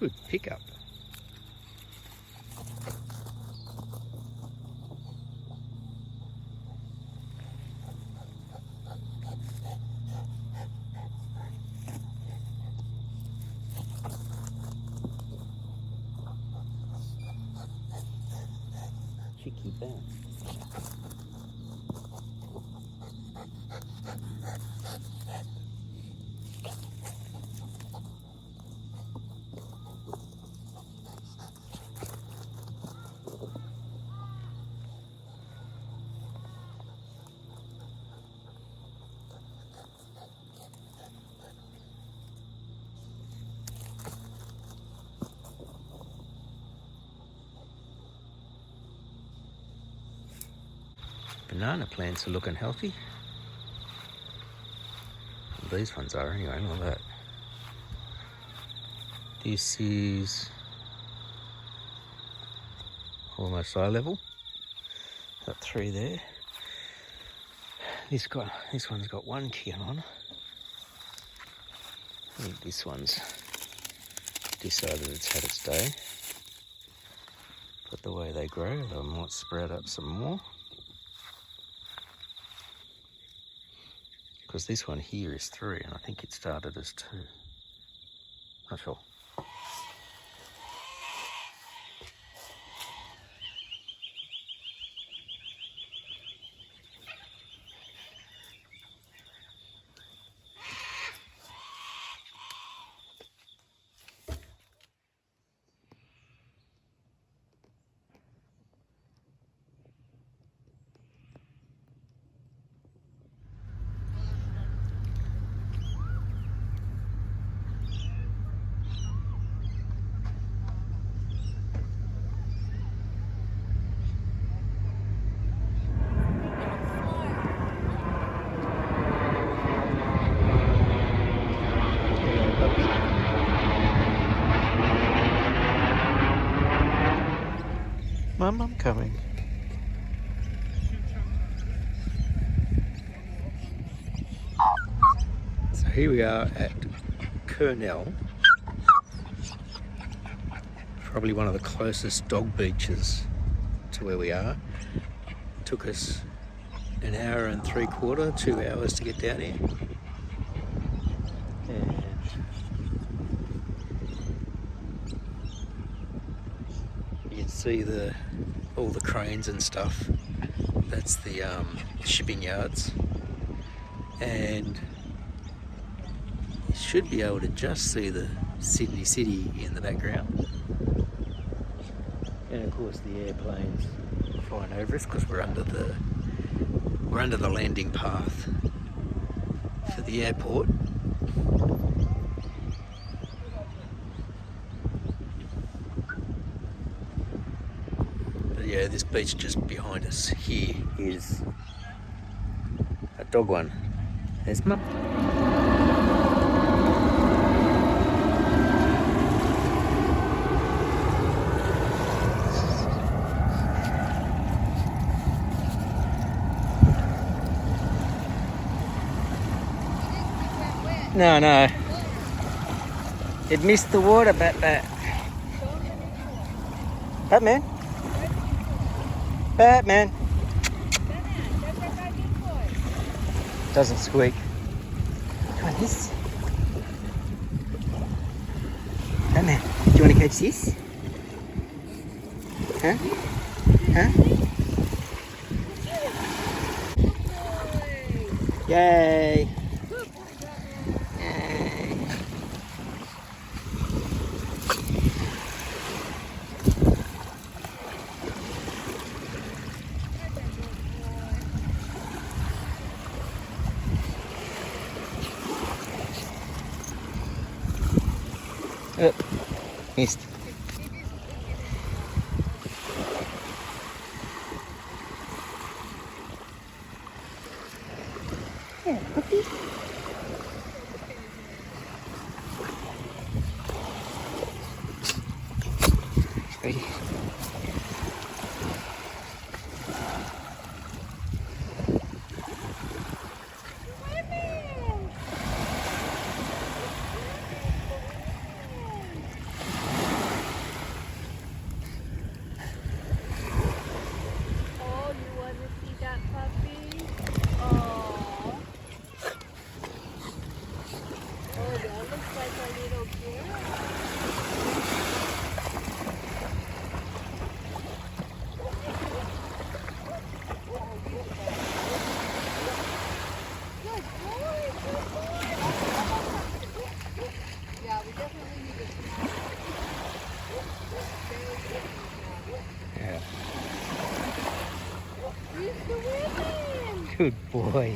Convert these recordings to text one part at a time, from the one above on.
Good pickup. Cheeky bat. Banana plants are looking healthy. These ones are anyway, look at that. This is almost eye level. Got 3 there. This one's got 1 keel on. I think this one's decided it's had its day. But the way they grow, they might sprout up some more. Because this one here is 3 and I think it started as 2. Not sure. Mum, I'm coming. So here we are at Kernell, probably one of the closest dog beaches to where we are. Took us an hour and 3/4, 2 hours to get down here. And you can see all the cranes and stuff. That's the shipping yards, and you should be able to just see the Sydney City in the background. And of course the airplanes flying over us because we're under the landing path for the airport. But yeah, this beach just behind us here is a dog one. There's Mum. No. It missed the water, Batman. Doesn't squeak. Come on, this. Batman, do you want to catch this? Huh? Yay! Oh, missed. Yeah, puppy. Ready? like a little girl. Good boy, good boy. Yeah, we definitely need to smile. Yeah. He's the women. Good boy.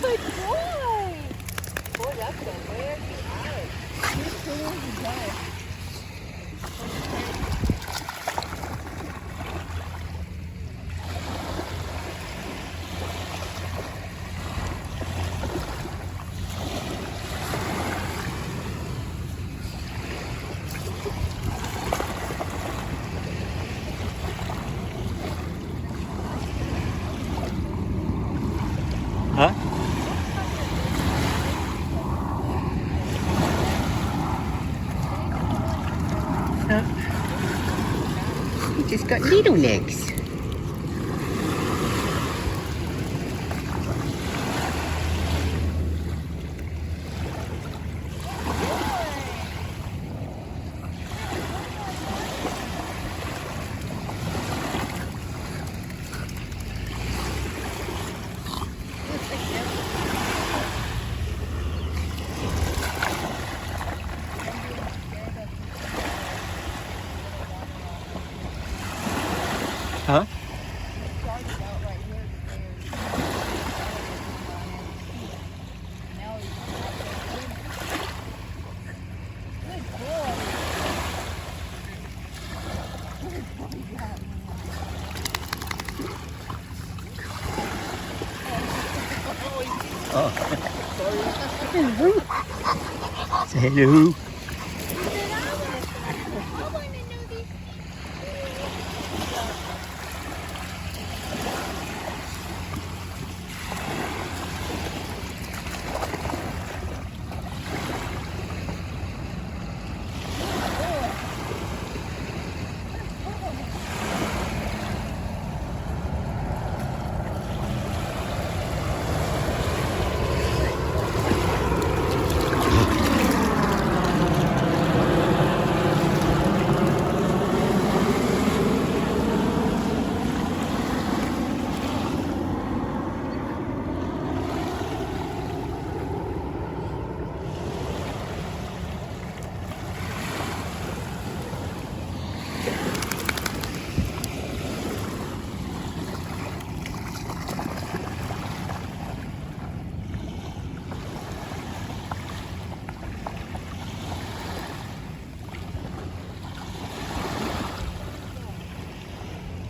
Good boy. Boy, that's a weird eye. He's cool as that. Huh? No. He just got little legs. Huh? Oh. Hello. Say hello.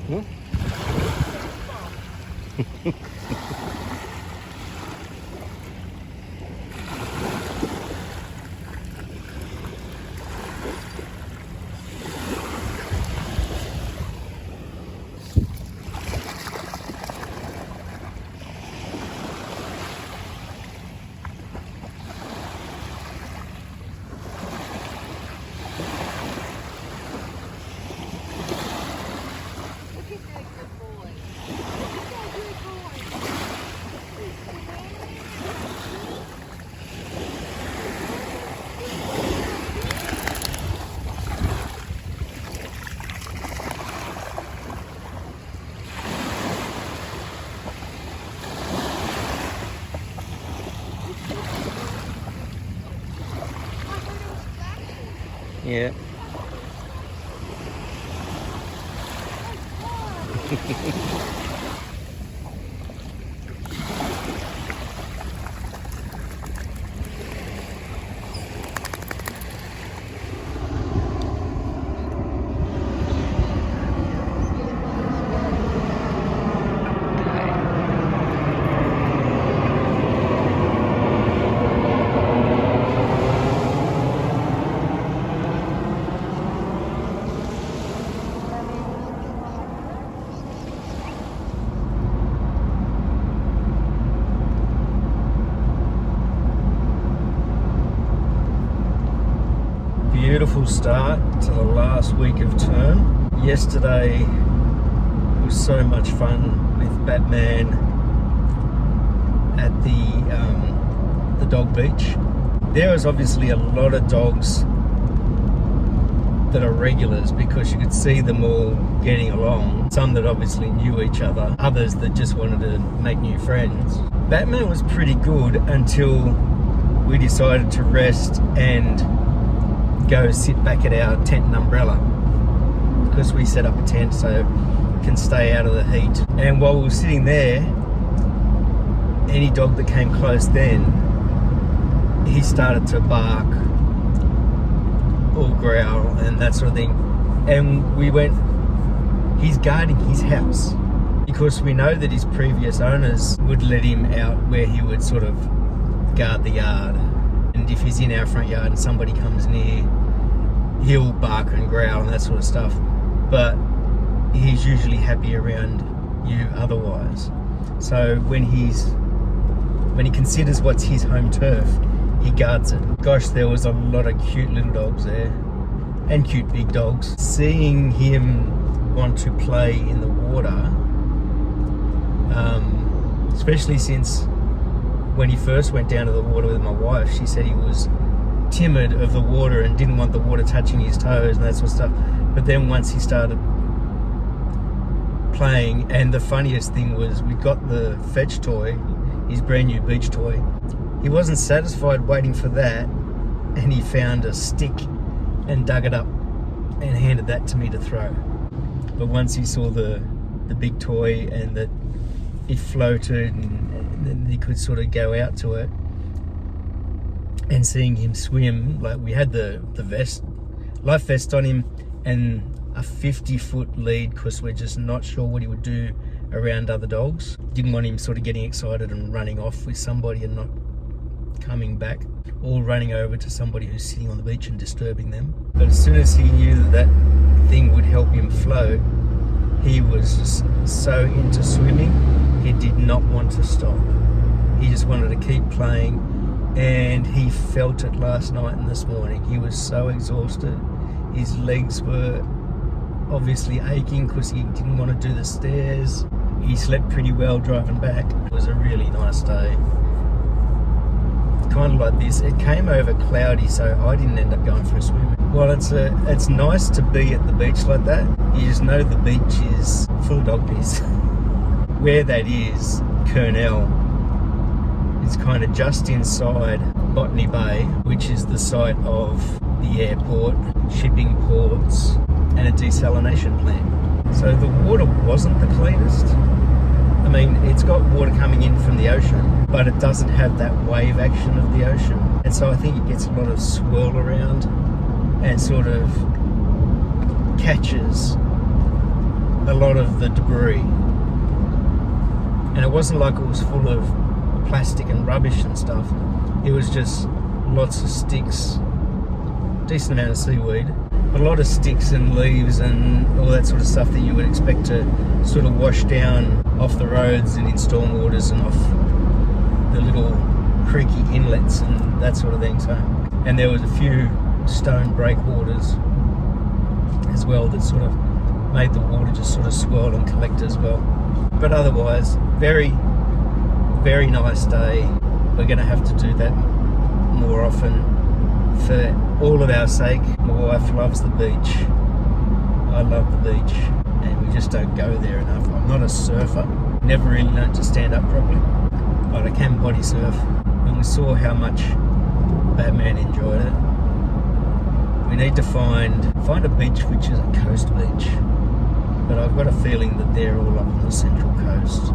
Hmm? Yeah. Beautiful start to the last week of term. Yesterday was so much fun with Batman dog beach. There was obviously a lot of dogs that are regulars because you could see them all getting along. Some that obviously knew each other, others that just wanted to make new friends. Batman was pretty good until we decided to rest and go sit back at our tent and umbrella, because we set up a tent so we can stay out of the heat. And while we were sitting there, any dog that came close then, he started to bark or growl and that sort of thing. And we went, he's guarding his house, because we know that his previous owners would let him out where he would sort of guard the yard. And if he's in our front yard and somebody comes near, he'll bark and growl and that sort of stuff. But he's usually happy around you otherwise. So when he considers what's his home turf, he guards it. Gosh, there was a lot of cute little dogs there, and cute big dogs. Seeing him want to play in the water, especially since when he first went down to the water with my wife, she said he was timid of the water and didn't want the water touching his toes and that sort of stuff. But then once he started playing, and the funniest thing was we got the fetch toy, his brand new beach toy. He wasn't satisfied waiting for that, and he found a stick and dug it up and handed that to me to throw. But once he saw the big toy and that it floated and then he could sort of go out to it, and seeing him swim, like we had the life vest on him and a 50-foot lead, because we're just not sure what he would do around other dogs. Didn't want him sort of getting excited and running off with somebody and not coming back, or running over to somebody who's sitting on the beach and disturbing them. But as soon as he knew that thing would help him float, he was just so into swimming, he did not want to stop. He just wanted to keep playing, and he felt it last night and this morning. He was so exhausted. His legs were obviously aching because he didn't want to do the stairs. He slept pretty well driving back. It was a really nice day. Kind of like this. It came over cloudy, so I didn't end up going for a swim. Well, it's nice to be at the beach like that. You just know the beach is full of dog piss. Where that is, Kurnell, is kind of just inside Botany Bay, which is the site of the airport, shipping ports, and a desalination plant. So the water wasn't the cleanest. I mean, it's got water coming in from the ocean, but it doesn't have that wave action of the ocean. And so I think it gets a lot of swirl around and sort of catches a lot of the debris. And it wasn't like it was full of plastic and rubbish and stuff. It was just lots of sticks, decent amount of seaweed, a lot of sticks and leaves and all that sort of stuff that you would expect to sort of wash down off the roads and in storm waters and off the little creaky inlets and that sort of thing. So, and there was a few stone breakwaters as well that sort of made the water just sort of swirl and collect as well. But otherwise, very, very nice day. We're going to have to do that more often for all of our sake. My wife loves the beach. I love the beach, and we just don't go there enough. I'm not a surfer. Never really learned to stand up properly, but I can body surf. And we saw how much Batman enjoyed it. We need to find a beach which is a coast beach. But I've got a feeling that they're all up on the central coast.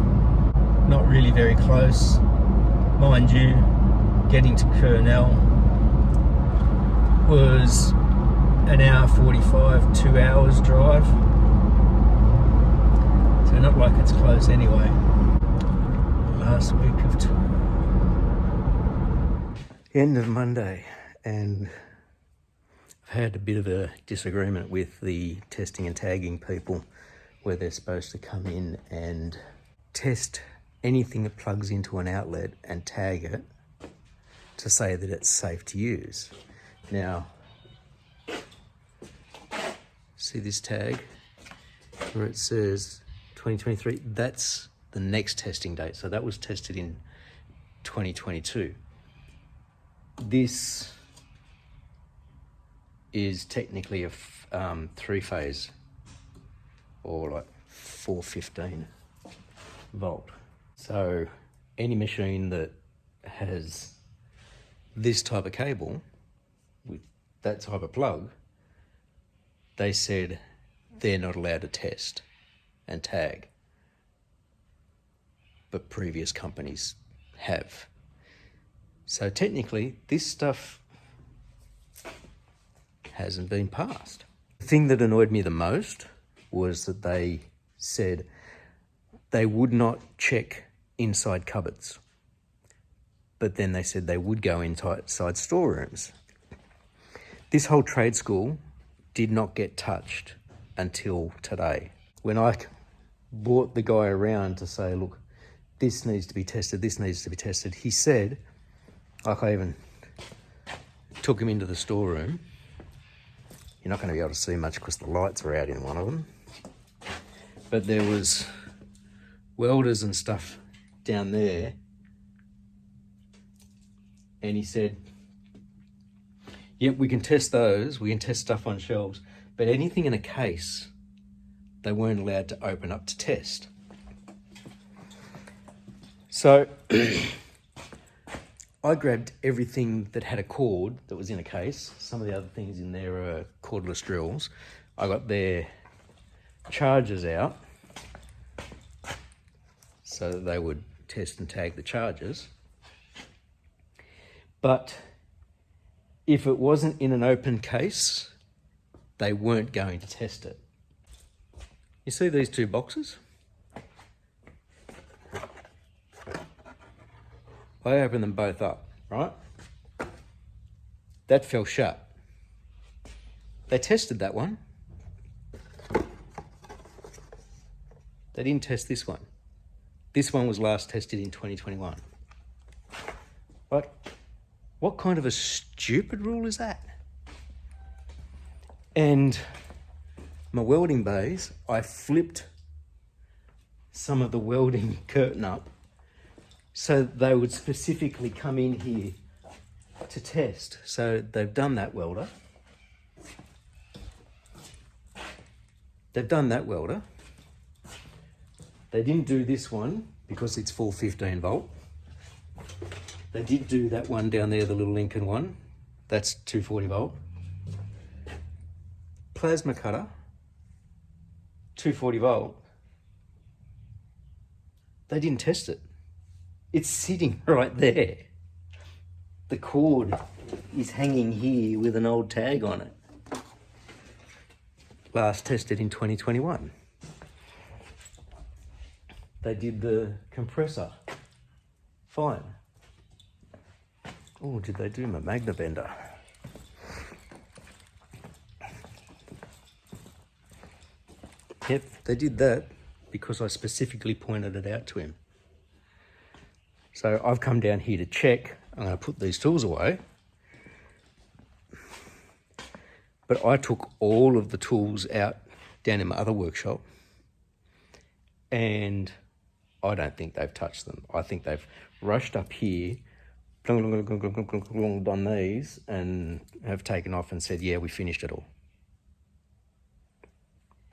Not really very close. Mind you, getting to Kurnell was an hour 45, 2 hours drive. So not like it's close anyway. Last week of tour. End of Monday, and I've had a bit of a disagreement with the testing and tagging people, where they're supposed to come in and test anything that plugs into an outlet and tag it to say that it's safe to use. Now, see this tag where it says 2023? That's the next testing date. So that was tested in 2022. this is technically a 3-phase or like 415 volt. So any machine that has this type of cable with that type of plug, they said they're not allowed to test and tag, but previous companies have. So technically this stuff hasn't been passed. The thing that annoyed me the most was that they said they would not check inside cupboards, but then they said they would go inside storerooms. This whole trade school did not get touched until today. When I brought the guy around to say, look, this needs to be tested, this needs to be tested, he said, like, I even took him into the storeroom. You're not going to be able to see much because the lights are out in one of them. But there was welders and stuff down there. And he said, yep, we can test those. We can test stuff on shelves. But anything in a case, they weren't allowed to open up to test. So I grabbed everything that had a cord that was in a case. Some of the other things in there are cordless drills. I got their chargers out so that they would test and tag the chargers. But if it wasn't in an open case, they weren't going to test it. You see these two boxes? I opened them both up, right? That fell shut. They tested that one. They didn't test this one. This one was last tested in 2021. But what kind of a stupid rule is that? And my welding bays, I flipped some of the welding curtain up so they would specifically come in here to test. So they've done that welder. They've done that welder. They didn't do this one because it's 415 volt. They did do that one down there, the little Lincoln one. That's 240 volt. Plasma cutter, 240 volt. They didn't test it. It's sitting right there. The cord is hanging here with an old tag on it. Last tested in 2021. They did the compressor. Fine. Oh, did they do my magna bender? Yep, they did that because I specifically pointed it out to him. So I've come down here to check. I'm going to put these tools away. But I took all of the tools out down in my other workshop, and I don't think they've touched them. I think they've rushed up here, done these, and have taken off and said, yeah, we finished it all.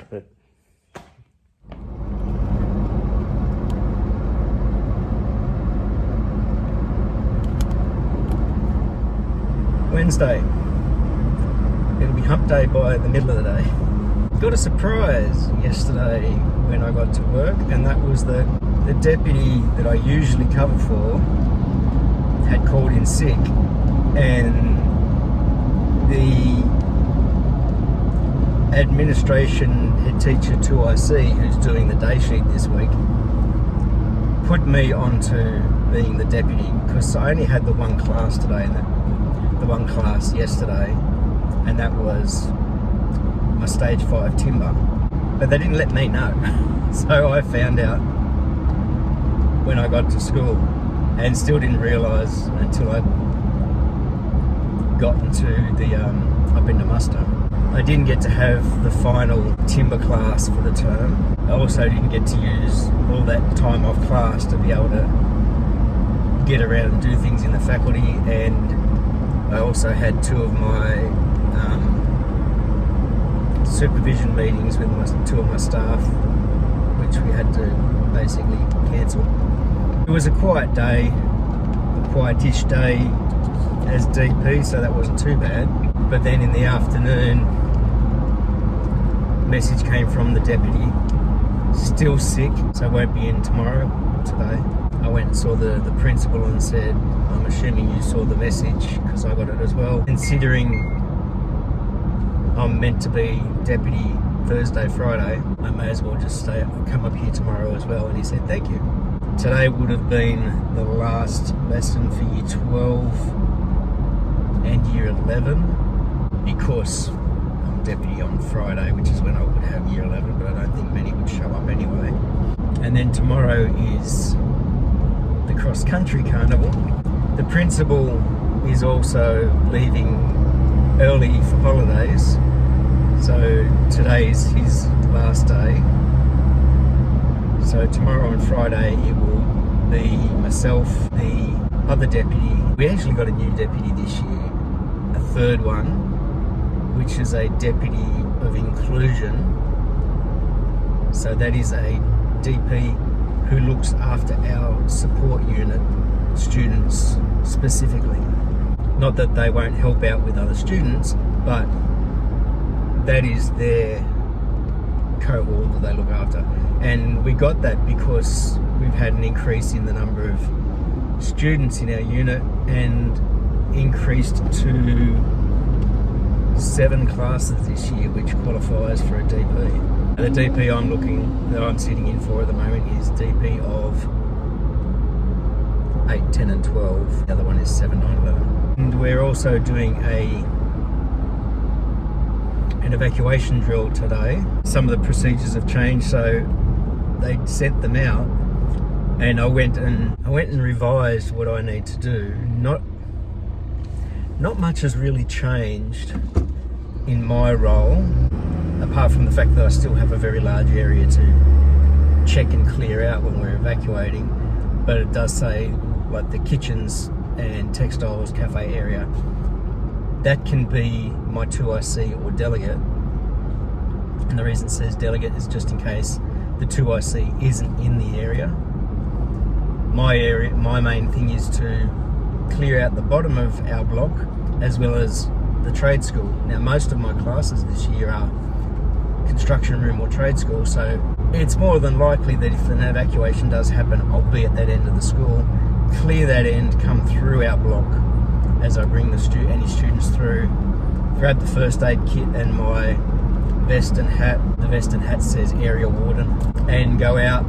But Wednesday. It'll be hump day by the middle of the day. Got a surprise yesterday when I got to work, and that was that the deputy that I usually cover for had called in sick, and the administration head teacher 2IC, who's doing the day sheet this week, put me onto being the deputy because I only had the one class today and the one class yesterday, and that was my stage 5 timber, but they didn't let me know. So I found out when I got to school and still didn't realise until I'd gotten to the up into muster. I didn't get to have the final timber class for the term. I also didn't get to use all that time off class to be able to get around and do things in the faculty, and I also had two of my supervision meetings with two of my staff, which we had to basically cancel. It was a quiet day, a quietish day as DP, so that wasn't too bad. But then in the afternoon, message came from the deputy, still sick, so won't be in today. I went and saw the principal and said, I'm assuming you saw the message because I got it as well. Considering I'm meant to be deputy Thursday, Friday, I may as well just come up here tomorrow as well. And he said, thank you. Today would have been the last lesson for year 12 and year 11 because I'm deputy on Friday, which is when I would have year 11, but I don't think many would show up anyway. And then tomorrow is the cross-country carnival. The principal is also leaving early for holidays, so today is his last day. So tomorrow and Friday it will be myself, the other deputy. We actually got a new deputy this year, a third one, which is a deputy of inclusion. So that is a DP who looks after our support unit students specifically. Not that they won't help out with other students, but that is their cohort that they look after. And we got that because we've had an increase in the number of students in our unit and increased to 7 classes this year, which qualifies for a DP. The DP that I'm sitting in for at the moment is DP of 8, 10 and 12. The other one is 7, 9, 11. And we're also doing an evacuation drill today. Some of the procedures have changed, so they sent them out and I went and revised what I need to do. Not much has really changed in my role, apart from the fact that I still have a very large area to check and clear out when we're evacuating. But it does say, like, the kitchens and textiles cafe area, that can be my 2IC or delegate. And the reason it says delegate is just in case the 2IC isn't in the area. My main thing is to clear out the bottom of our block as well as the trade school. Now, most of my classes this year are construction room or trade school, so it's more than likely that if an evacuation does happen, I'll be at that end of the school, clear that end, come through our block as I bring any students through, grab the first aid kit and my vest and hat. The vest and hat says area warden, and go out,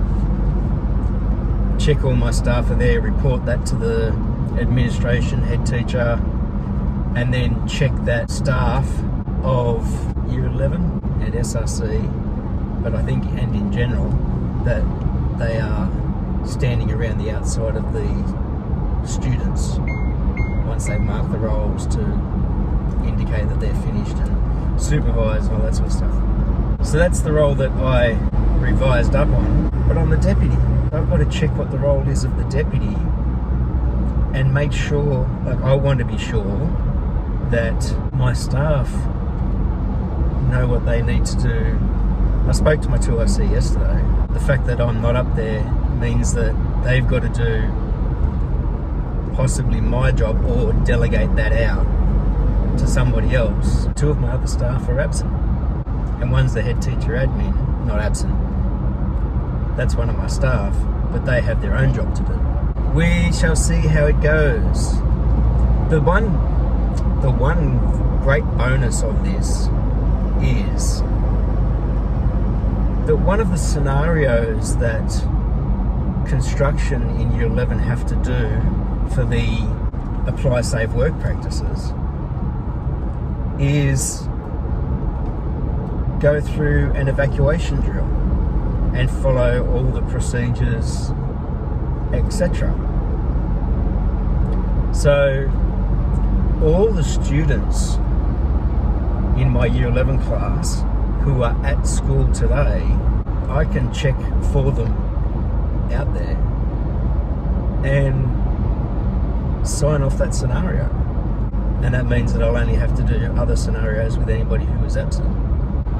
check all my staff are there, report that to the administration, head teacher, and then check that staff of year 11 and SRC, but I think, and in general, that they are standing around the outside of the students once they've marked the roles to indicate that they're finished and supervise and all that sort of stuff. So that's the role that I revised up on. But I'm the deputy. I've got to check what the role is of the deputy and make sure, like, I want to be sure that my staff know what they need to do. I spoke to my 2IC yesterday. The fact that I'm not up there means that they've got to do possibly my job or delegate that out to somebody else. 2 of my other staff are absent, and one's the head teacher admin, not absent. That's one of my staff, but they have their own job to do. We shall see how it goes. The one great bonus of this is that one of the scenarios that construction in year 11 have to do for the apply safe work practices is go through an evacuation drill and follow all the procedures, etc. So all the students in my year 11 class who are at school today, I can check for them out there and sign off that scenario. and that means that I'll only have to do other scenarios with anybody who is absent.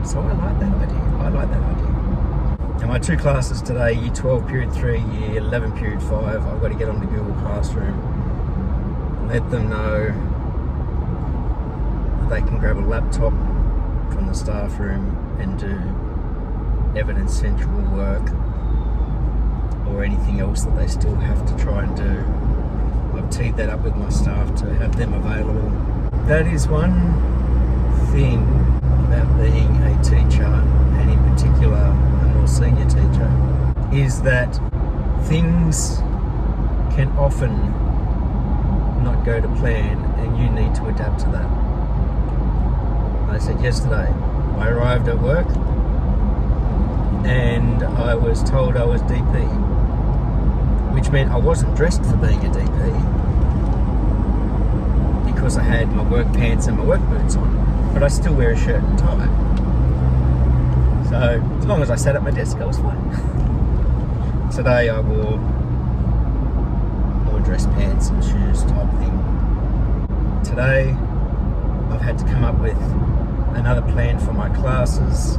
So I like that idea. And my 2 classes today, Year 12 Period 3, Year 11 Period 5, I've got to get onto Google Classroom, let them know that they can grab a laptop from the staff room and do Evidence Central work or anything else that they still have to try and do. I've teed that up with my staff to have them available. That is one thing about being a teacher, and in particular a more senior teacher, is that things can often not go to plan and you need to adapt to that. I said yesterday, I arrived at work and I was told I was DP, which meant I wasn't dressed for being a DP because I had my work pants and my work boots on, but I still wear a shirt and tie. So as long as I sat at my desk, I was fine. Today I wore more dress pants and shoes type thing. Today I've had to come up with another plan for my classes.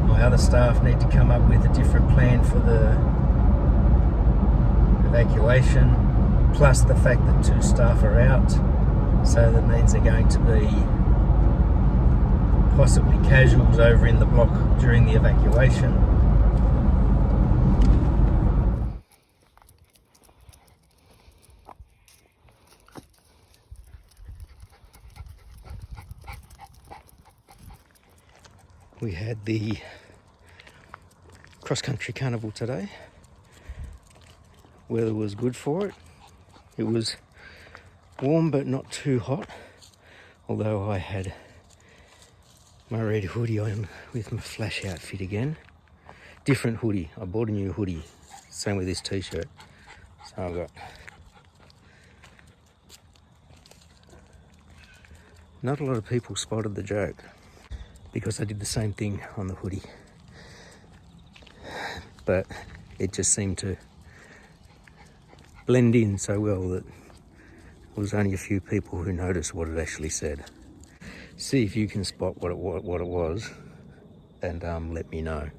My other staff need to come up with a different plan for the evacuation, plus the fact that 2 staff are out, so that means they're going to be possibly casuals over in the block during the evacuation. We had the cross-country carnival today. Weather was good for it. It was warm but not too hot, although I had my red hoodie on with my flash outfit again. Different hoodie. I bought a new hoodie. Same with this t-shirt. So I've got... Not a lot of people spotted the joke because I did the same thing on the hoodie. But it just seemed to blend in so well that there was only a few people who noticed what it actually said. See if you can spot what it was and let me know,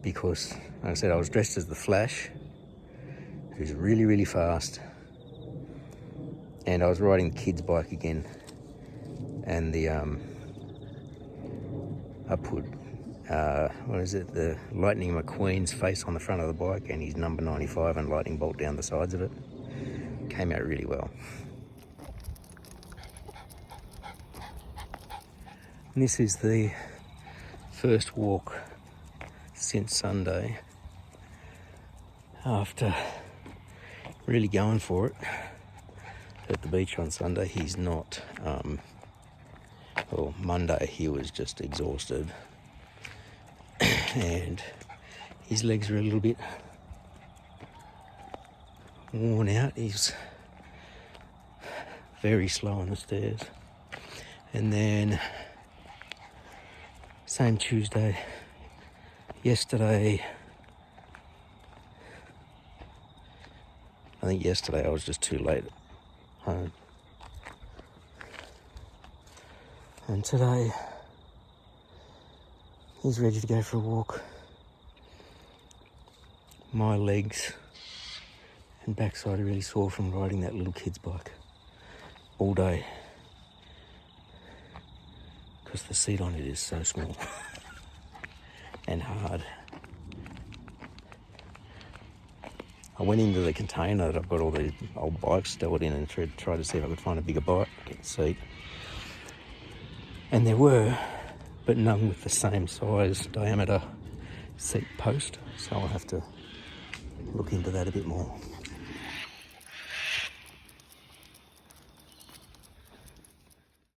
because like I said, I was dressed as the Flash, who's really, really fast, and I was riding the kid's bike again, and the I put the Lightning McQueen's face on the front of the bike and his number 95 and lightning bolt down the sides of it. Came out really well. And this is the first walk since Sunday, after really going for it at the beach on Sunday. He's not, well, Monday he was just exhausted and his legs were a little bit worn out. He's very slow on the stairs. And then same Tuesday, yesterday, I think yesterday I was just too late home. And today he's ready to go for a walk. My legs and backside are really sore from riding that little kid's bike all day, because the seat on it is so small and hard. I went into the container that I've got all the old bikes stored in and tried to see if I could find a bigger bike seat. And there were, but none with the same size diameter seat post. So I'll have to look into that a bit more.